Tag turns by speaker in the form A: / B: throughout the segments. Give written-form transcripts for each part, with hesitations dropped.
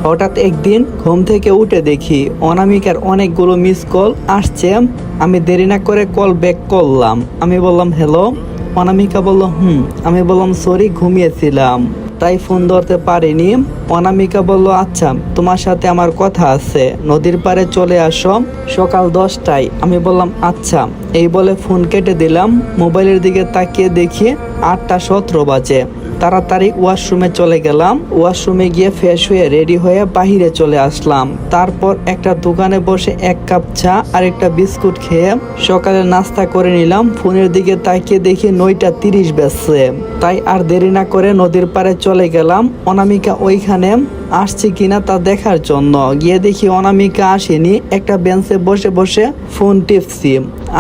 A: হঠাৎ একদিন ঘুম থেকে উঠে দেখি অনামিকার অনেকগুলো মিস কল আসছে। আমি দেরি না করে কল ব্যাক করলাম। আমি বললাম হ্যালো। অনামিকা বলল আমি বললাম সরি, ঘুমিয়েছিলাম তাই ফোন ধরতে পারিনি। অনামিকা বলল আচ্ছা, তোমার সাথে আমার কথা আছে, নদীর পাড়ে চলে আসো সকাল 10টায়। আমি বললাম আচ্ছা। এই বলে ফোন কেটে দিলাম। মোবাইলের দিকে তাকিয়ে দেখি 8টা 17 বাজে। তাড়াতাড়ি ওয়াশরুমে চলে গেলাম। ওয়াশরুমে গিয়ে ফ্রেশ হয়ে রেডি হয়ে বাহিরে চলে আসলাম। তারপর একটা দোকানে বসে 1 কাপ চা আর একটা বিস্কুট খেয়ে সকালে নাস্তা করে নিলাম। ফোনের দিকে তাকিয়ে দেখি 9টা 30 বাজছে। তাই আর দেরি না করে নদীর পাড়ে চলে গেলাম অনামিকা ওইখানে আসছে কিনা তা দেখার জন্য। গিয়ে দেখি অনামিকা আসেনি, একটা বেঞ্চে বসে বসে ফোন টিপছি।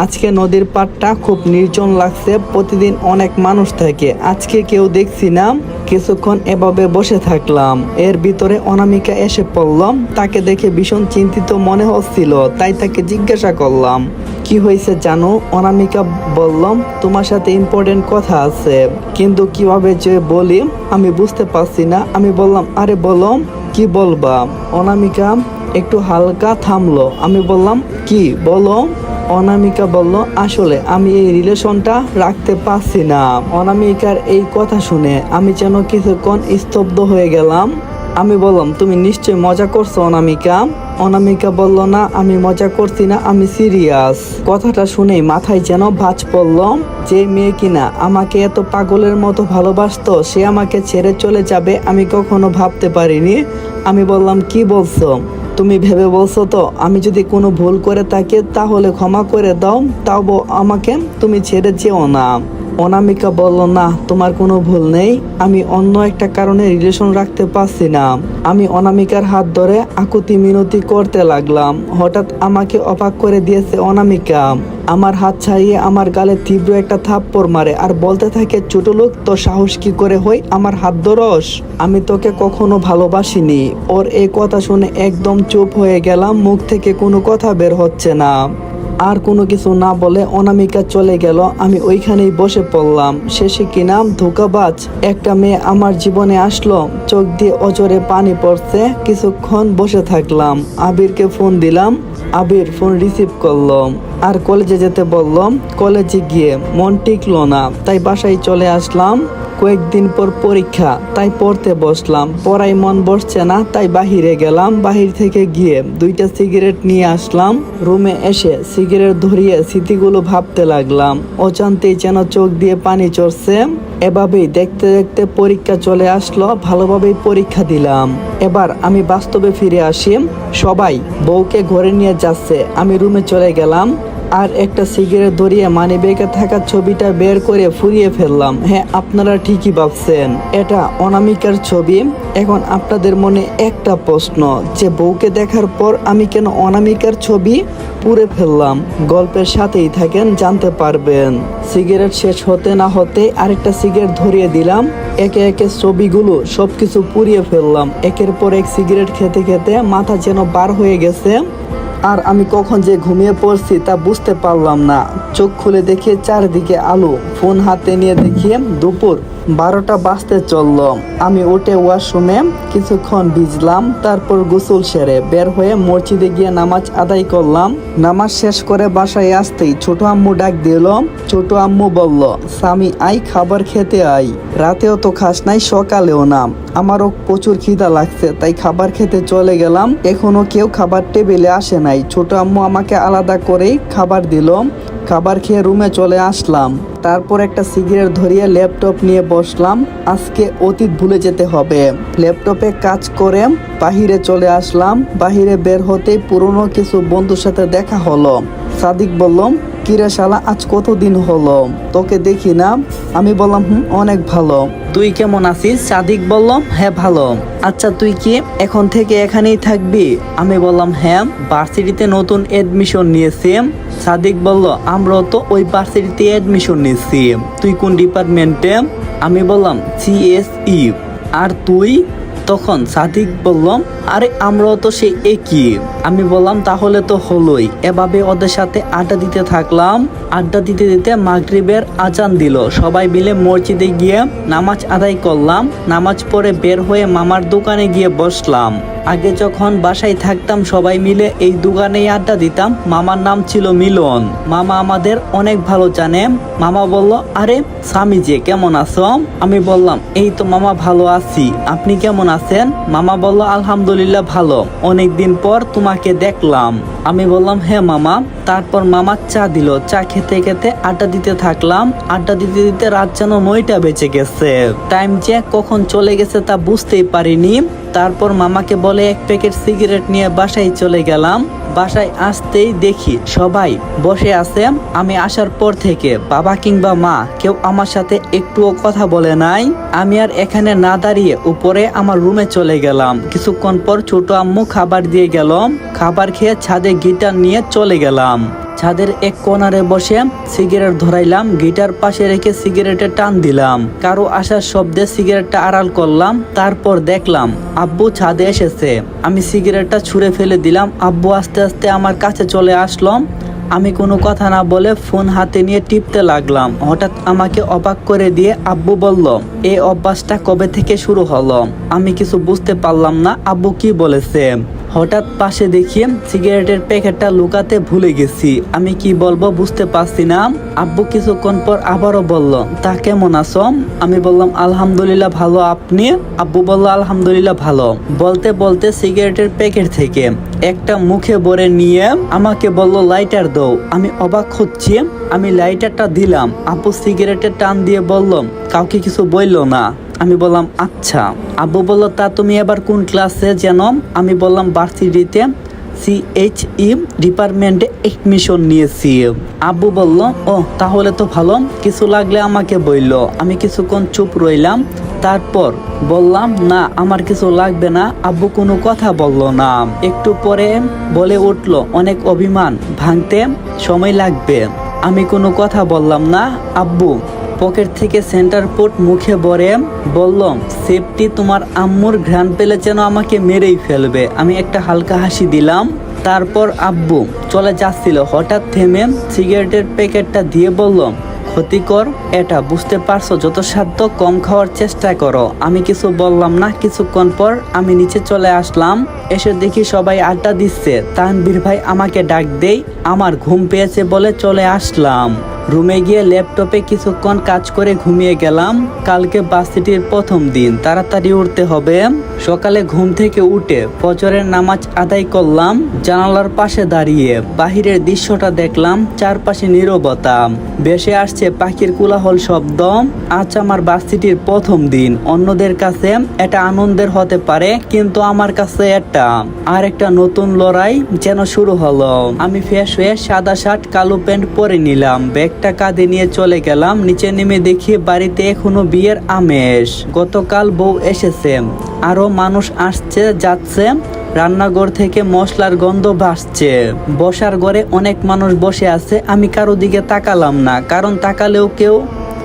A: আজকে নদীর পাড়টা খুব নির্জন লাগছে, প্রতিদিন অনেক মানুষ থাকে, আজকে কেউ দেখছি না। কিছুক্ষণ এভাবে বসে থাকলাম। এর ভিতরে অনামিকা এসে পড়লাম। তাকে দেখে ভীষণ চিন্তিত মনে হচ্ছিল, তাই তাকে জিজ্ঞাসা করলাম কি হয়েছে জানো। অনামিকা বললাম তোমার সাথে ইম্পর্টেন্ট কথা আছে, কিন্তু কিভাবে যে বলি আমি বুঝতে পারছি না। আমি বললাম আরে বলো, কি বলবা। অনামিকা একটু হালকা থামলো। আমি বললাম কি বলো। অনামিকা বলল আসলে আমি এই রিলেশনটা রাখতে পারছি না। অনামিকার এই কথা শুনে আমি যেন কিছুক্ষণ স্তব্ধ হয়ে গেলাম। আমি বললাম তুমি নিশ্চয়ই মজা করছো অনামিকা। অনামিকা বলল না, আমি মজা করছি না, আমি সিরিয়াস। কথাটা শুনেই মাথায় যেন ভাঁজ পড়ল। যে মেয়ে কিনা আমাকে এত পাগলের মতো ভালোবাসতো সে আমাকে ছেড়ে চলে যাবে আমি কখনো ভাবতে পারিনি। আমি বললাম কি বলছো, তুমি ভেবে বলছো তো আমি যদি কোনো ভুল করে থাকি তাহলে ক্ষমা করে দাও, তাও আমাকে তুমি ছেড়ে যেও না। অনামিকা বলল না, তোমার কোনো ভুল নেই, আমি অন্য একটা কারণে রিলেশন রাখতে পারছি না। আমি অনামিকার হাত ধরে আকুতি মিনতি করতে লাগলাম। হঠাৎ আমাকে অবাক করে দিয়েছে অনামিকা। আমার হাত ছাড়িয়ে আমার গালে তীব্র একটা থাপ্পড় মারে আর বলতে থাকে ছোট লোক, তো সাহস কি করে হয় আমার হাত ধরস, আমি তোকে কখনো ভালোবাসিনি। ওর এই কথা শুনে একদম চুপ হয়ে গেলাম, মুখ থেকে কোনো কথা বের হচ্ছে না। আর কোনো কিছু না বলে অনামিকা চলে গেল। আমি ওইখানেই বসে পড়লাম। শেষে কি নাম ধোঁকাবাজ একটা মেয়ে আমার জীবনে আসলো, চোখ দিয়ে অজরে পানি পড়ছে। কিছুক্ষণ বসে থাকলাম। আবিরকে ফোন দিলাম, আবির ফোন রিসিভ করলো আর কলেজে যেতে বললাম। কলেজে গিয়ে মন টিকলো না, তাই বাসায় চলে আসলাম। কয়েকদিন পর পরীক্ষা, তাই পড়তে বসলাম। পড়ায় মন বসছে না, তাই বাহিরে গেলাম। বাহির থেকে গিয়ে 2টা সিগারেট নিয়ে আসলাম। রুমে এসে সিগারেট ধরিয়ে স্মৃতিগুলো ভাবতে লাগলাম। অজান্তেই যেন চোখ দিয়ে পানি চড়ছে। এভাবেই দেখতে দেখতে পরীক্ষা চলে আসলো। ভালোভাবেই পরীক্ষা দিলাম। এবার আমি বাস্তবে ফিরে আসি। সবাই বউকে ঘরে নিয়ে যাচ্ছে, আমি রুমে চলে গেলাম আর একটা সিগারেট ধরিয়ে মানিব্যাগে থাকা ছবিটা বের করে ফুরিয়ে ফেললাম। হ্যাঁ, আপনারা ঠিকই ভাবছেন, এটা অনামিকার ছবি। এখন আপনাদের মনে একটা প্রশ্ন, যে বউকে দেখার পর আমি কেন অনামিকার ছবি পুড়ে ফেললাম। গল্পের সাথেই থাকেন, জানতে পারবেন। সিগারেট শেষ হতে না হতে আরেকটা সিগারেট ধরিয়ে দিলাম। একে একে ছবিগুলো সবকিছু পুড়িয়ে ফেললাম। একের পর এক সিগারেট খেতে খেতে মাথা যেন বার হয়ে গেছে। আর আমি কখন যে ঘুমিয়ে পড়ছি তা বুঝতে পারলাম না। চোখ খুলে দেখি চারিদিকে আলো। ফোন হাতে নিয়ে দেখি দুপুর 12টা বাজতে চলল। আমি উঠে ওয়াশরুমে কিছুক্ষণ ভিজলাম। তারপর গোসল সেরে বের হয়ে মসজিদে গিয়ে নামাজ আদায় করলাম। নামাজ শেষ করে বাসায় আসতেই ছোট আম্মু ডাক দিল। ছোট আম্মু বলল স্বামী আই, খাবার খেতে আই। রাতেও তো খাস নাই, সকালেও না। আমারও প্রচুর খিদা লাগছে, তাই খাবার খেতে চলে গেলাম। এখনো কেউ খাবার টেবিলে আসে নাই। ছোট আম্মু আমাকে আলাদা করেই খাবার দিল। খাবার খেয়ে রুমে চলে আসলাম। তারপর একটা সিগারেট ধরিয়ে ল্যাপটপ নিয়ে বসলাম। আজকে অতীত ভুলে যেতে হবে। ল্যাপটপে কাজ করে বাহিরে চলে আসলাম। বাহিরে বের হতেই পুরনো কিছু বন্ধুর সাথে দেখা হলো। সাদিক বললাম কিরে শালা, আজ কতদিন হলো তোকে দেখি না। আমি বললাম অনেক ভালো, তুই কেমন আছিস। সাদিক বললাম হ্যাঁ ভালো। আচ্ছা তুই কি এখন থেকে এখানেই থাকবি। আমি বললাম হ্যাঁ, ভার্সিটিতে নতুন এডমিশন নিয়েছি। সাদিক বলল আমরাও তো ওই ভার্সিটিতে এডমিশন নিয়েছি। তুই কোন ডিপার্টমেন্টে। আমি বললাম সিএসই। আর তুই। তখন সাদিক বললাম আরে আমরাও তো সেই একই। আমি বললাম তাহলে তো হলোই। এভাবে ওদের সাথে আড্ডা দিতে থাকলাম। আড্ডা দিতে দিতে মাগরিবের আজান দিল। সবাই মিলে মসজিদে গিয়ে নামাজ আদায় করলাম। নামাজ পড়ে বের হয়ে মামার দোকানে গিয়ে বসলাম। আগে যখন বাসায় থাকতাম সবাই মিলে এই দোকানেই আড্ডা দিতাম। মামার নাম ছিল মিলন। মামা আমাদের অনেক ভালো জানে। মামা বলল, আরে স্বামী যে কেমন আছো? আমি বললাম, এই তো মামা ভালো আছি, আপনি কেমন আছেন? মামা বলল, আলহামদুলিল্লাহ ভালো, অনেকদিন পর তোমাকে দেখলাম। আমি বললাম, হ্যাঁ মামা। তারপর মামা চা দিল। চা খেতে খেতে আড্ডা দিতে থাকলাম। আড্ডা দিতে দিতে রাত যেন 9টা বেজে গেছে। টাইম যে কখন চলে গেছে তা বুঝতেই পারিনি। তারপর মামাকে বলে এক প্যাকেট সিগারেট নিয়ে বাসায় চলে গেলাম। বাসায় আসতেই দেখি সবাই বসে আছে। আমি আসার পর থেকে বাবা কিংবা মা কেউ আমার সাথে একটুও কথা বলে নাই। আমি আর এখানে না দাঁড়িয়ে উপরে আমার রুমে চলে গেলাম। কিছুক্ষণ পর ছোট আম্মু খাবার দিয়ে গেল। খাবার খেয়ে ছাদে গিটার নিয়ে চলে গেলাম। ছাদের এক কোণারে বসে সিগারেট ধরাইলাম। গিটার পাশে রেখে সিগারেটে টান দিলাম। কারো আসার শব্দে সিগারেটটা আড়াল করলাম। তারপর দেখলাম আব্বু ছাদে এসেছে। আমি সিগারেটটা ছুঁড়ে ফেলে দিলাম। আব্বু আস্তে আস্তে আমার কাছে চলে আসলো। আমি কোনো কথা না বলে ফোন হাতে নিয়ে টিপতে লাগলাম। হঠাৎ আমাকে অবাক করে দিয়ে আব্বু বলল, এই অভ্যাসটা কবে থেকে শুরু হলো? আমি কিছু বুঝতে পারলাম না আব্বু কি বলেছে। হঠাৎ পাশে দেখি সিগারেটের প্যাকেটটা লুকাতে ভুলে গেছি। আমি কি বলবো বুঝতে পারছি না। আব্বু কিছুক্ষণ পর আবারও বলল, তা কেমন আছো? আমি বললাম, আলহামদুলিল্লাহ ভালো, আপনি? আব্বু বলল, আলহামদুলিল্লাহ ভালো। বলতে বলতে সিগারেটের প্যাকেট থেকে একটা মুখে ভরে নিয়ে আমাকে বলল, লাইটার দাও। আমি অবাক হচ্ছি। আমি লাইটারটা দিলাম। আব্বু সিগারেটের টান দিয়ে বলল, কাউকে কিছু বললো না। আমি বললাম, আচ্ছা। আব্বু বলল, তা তুমি এবার কোন ক্লাসে যেন? আমি বললাম, ভার্সিটিতে CHE ডিপার্টমেন্টে এডমিশন নিয়েছি। আব্বু বলল, ও তাহলে তো ভালো, কিছু লাগলে আমাকে বললো। আমি কিছুক্ষণ চুপ রইলাম। তারপর বললাম, না আমার কিছু লাগবে না। আব্বু কোনো কথা বলল না। একটু পরে বলে উঠল, অনেক অভিমান ভাঙতে সময় লাগবে। আমি কোনো কথা বললাম না। আব্বু পকেট থেকে সেন্টার পোর্ট মুখে ভরে বলল, সেফটি, তোমার আম্মুর ঘ্রাণ পেলে যেন আমাকে মেরেই ফেলবে। আমি একটা হালকা হাসি দিলাম। তারপর আব্বু চলে যাচ্ছিল। হঠাৎ থেমে সিগারেটের প্যাকেটটা দিয়ে বলল, ক্ষতিকর এটা, বুঝতে পারছো? যত সাধ্য কম খাওয়ার চেষ্টা করো। আমি কিছু বললাম না। কিছুক্ষণ পর আমি নিচে চলে আসলাম। এসে দেখি সবাই আড্ডা দিচ্ছে। তানভীর ভাই আমাকে ডাক দেই। আমার ঘুম পেয়েছে বলে চলে আসলাম। রুমে গিয়ে ল্যাপটপে কিছুক্ষণ কাজ করে ঘুমিয়ে গেলাম। কালকে ভার্সিটির প্রথম দিন, তাড়াতাড়ি উঠতে হবে। সকালে ঘুম থেকে উঠে ফজরের নামাজ আদায় করলাম। জানালার পাশে দাঁড়িয়ে বাহিরের দৃশ্যটা দেখলাম। চারপাশে নীরবতা, ভেসে আসছে পাখির কোলাহল শব্দ। আজ আমার ভার্সিটির প্রথম দিন। অন্যদের কাছে এটা আনন্দের হতে পারে, কিন্তু আমার কাছে এটা আর একটা নতুন লড়াই যেন শুরু হলো। আমি ফ্রেশ হয়ে সাদা শার্ট কালো প্যান্ট পরে নিলাম। ব্যাগটা কাঁধে নিয়ে চলে গেলাম। নিচে নেমে দেখি বাড়িতে এখনো বিয়ের আমেজ। গতকাল বউ এসেছে, আরো মানুষ আসছে যাচ্ছে। রান্নাঘর থেকে মশলার গন্ধ ভাসছে। বসার ঘরে অনেক মানুষ বসে আছে। আমি কারো দিকে তাকালাম না, কারণ তাকালেও কেউ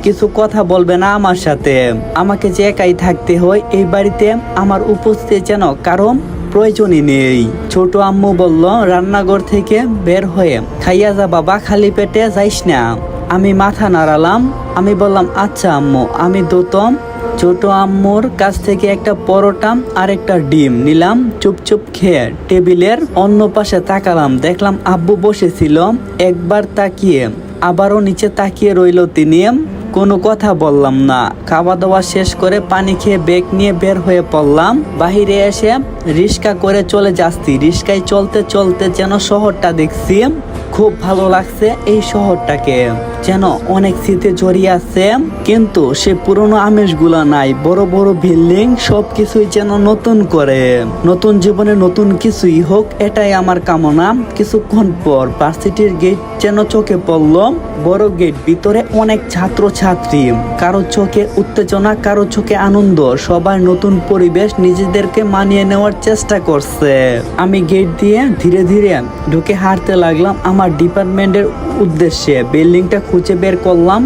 A: কিছু কথা বলবে না আমার সাথে। আমাকে যে একাই থাকতে হয় এই বাড়িতে। আমার উপস্থিতি যেন কারণ প্রয়োজনই নেই। ছোট আম্মু বলল, রান্নাঘর থেকে বের হয়ে খাইয়া যা বাবা, খালি পেটে যাইস না। আমি মাথা নাড়ালাম। আমি বললাম, আচ্ছা আম্মু। আমি দোতম ছোট আম্মুর কাছ থেকে একটা পরোটা আর একটা ডিম নিলাম। চুপচুপ খেয়ে টেবিলের অন্য পাশে তাকালাম। দেখলাম আব্বু বসেছিল। একবার তাকিয়ে আবারও নিচে তাকিয়ে রইল তিনি। কোনো কথা বললাম না। খাওয়া দাওয়া শেষ করে পানি খেয়ে ব্যাগ নিয়ে বের হয়ে পড়লাম। বাহিরে এসে রিক্সা করে চলে যাচ্ছি। রিক্সায় চলতে চলতে যেন শহরটা দেখছি। খুব ভালো লাগছে এই শহরটাকে, যেন অনেক স্মৃতি জড়িয়ে আছে, কিন্তু সে পুরনো আমেজগুলো নাই। বড় বড় বিল্ডিং, সবকিছুই যেন নতুন করে। নতুন জীবনে নতুন কিছুই হোক, এটাই আমার কামনা। কিছুক্ষণ পর ভার্সিটির গেট যেন চোখে পড়ল। বড় গেট, ভিতরে অনেক ছাত্র ছাত্রী। কারো চোখে উত্তেজনা, কারো চোখে আনন্দ। সবাই নতুন পরিবেশ, নিজেদেরকে মানিয়ে নেওয়ার চেষ্টা করছে। আমি গেট দিয়ে ধীরে ধীরে ঢুকে হাঁটতে লাগলাম আমার ডিপার্টমেন্টের উদ্দেশ্যে। বিল্ডিংটা খুঁজে বের করলাম।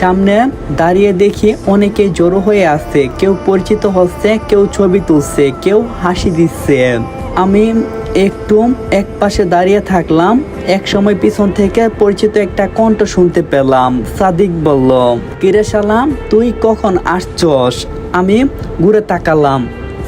A: সামনে দাঁড়িয়ে দেখি অনেকেই জড়ো হয়ে আসছে। কেউ পরিচিত হচ্ছে, কেউ ছবি তুলছে, কেউ হাসি দিচ্ছে। আমি একটু এক পাশে দাঁড়িয়ে থাকলাম। এক সময় পিছন থেকে পরিচিত একটা কণ্ঠ শুনতে পেলাম। সাদিক বলল, কিরে শালাম, তুই কখন আসছস? আমি ঘুরে তাকালাম।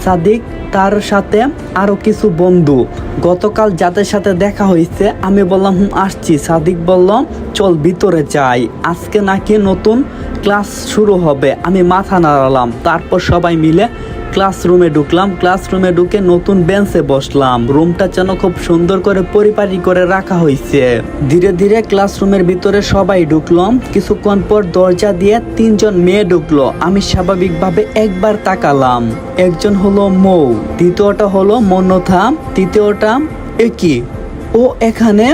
A: সাদিক, তার সাথে আরো কিছু বন্ধু। গতকাল যাদের সাথে দেখা হয়েছে আমি বললাম আসছি। সাদিক বলল চল ভিতরে যাই, আজকে নাকি নতুন ক্লাস শুরু হবে। আমি মাথা নাড়ালাম, তারপর সবাই মিলে ক্লাসরুমে ঢুকলাম। ক্লাসরুমে ঢুকে নতুন বেঞ্চে বসলাম। রুমটা যেন খুব সুন্দর করে পরিপাটি করে রাখা হয়েছে। ধীরে ধীরে ক্লাসরুমের ভিতরে সবাই ঢুকলাম। কিছুক্ষণ পর দরজা দিয়ে 3জন মেয়ে ঢুকলো। আমি স্বাভাবিকভাবে একবার তাকালাম। একজন হলো মৌ, দ্বিতীয়টা হলো মন্নথা, তৃতীয়টা একি। ও এখানে,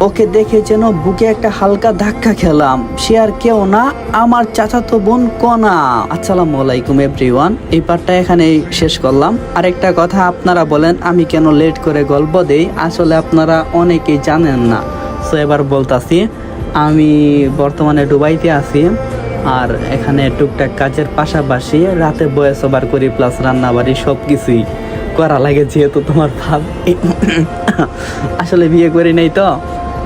A: ওকে দেখে যেন বুকে একটা হালকা ধাক্কা খেলাম। সে আর কেউ না, আমার চাচাতো বোন কণা। আসসালামু আলাইকুম এভরিওয়ান, এই পার্টটা এখানেই শেষ করলাম। আরেকটা কথা, আপনারা বলেন আমি কেন লেট করে গল্প দেই, আসলে আপনারা অনেকেই জানেন না। সো এবার বলতাছি, আমি বর্তমানে দুবাইতে আছি। আর এখানে টুকটাক কাজের পাশাপাশি রাতে ভয়েস ওভার করি, প্লাস রান্নাবাড়ি সব কিছুই করা লাগে। যেহেতু তোমার ভাব আসলে বিয়ে করি নাই, তো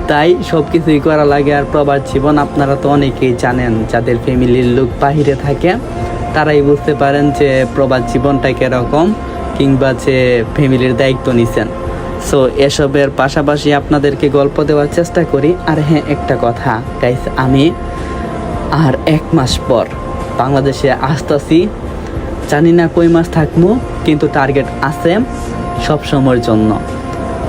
A: তাই সব কিছুই করা লাগে। আর প্রবাস জীবন আপনারা তো অনেকেই জানেন, যাদের ফ্যামিলির লোক বাহিরে থাকে তারাই বুঝতে পারেন যে প্রবাস জীবনটা কীরকম, কিংবা যে ফ্যামিলির দায়িত্ব নিছেন। সো এসবের পাশাপাশি আপনাদেরকে গল্প দেওয়ার চেষ্টা করি। আর হ্যাঁ, একটা কথা গাইস, আমি আর 1 মাস পর বাংলাদেশে আসতেছি। জানি না কই মাস থাকবো, কিন্তু টার্গেট আছে সব সময়ের জন্য।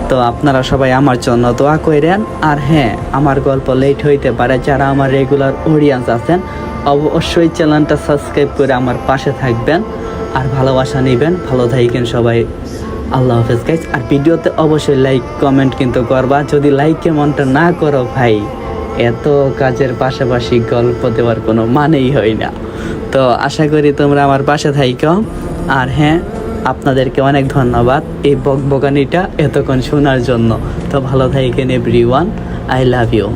A: তো আপনারা সবাই আমার জন্য দোয়া করেন। আর হ্যাঁ, আমার গল্প লেট হইতে পারে, যারা আমার রেগুলার অডিয়েন্স আছেন অবশ্যই চ্যানেলটা সাবস্ক্রাইব করে আমার পাশে থাকবেন আর ভালোবাসা নেবেন। ভালো থাকেন সবাই, আল্লাহ হাফেজ গাইস। আর ভিডিওতে অবশ্যই লাইক কমেন্ট কিন্তু করবা। যদি লাইকে মনটা না করো ভাই, এত কাজের পাশাপাশি গল্প দেওয়ার কোনো মানেই হয় না। তো আশা করি তোমরা আমার পাশে থাইকো। আর হ্যাঁ, আপনাদেরকে অনেক ধন্যবাদ এই বকবকানিটা এতক্ষণ শোনার জন্য। তো ভালো থাকেন এভরিওয়ান, আই লাভ ইউ।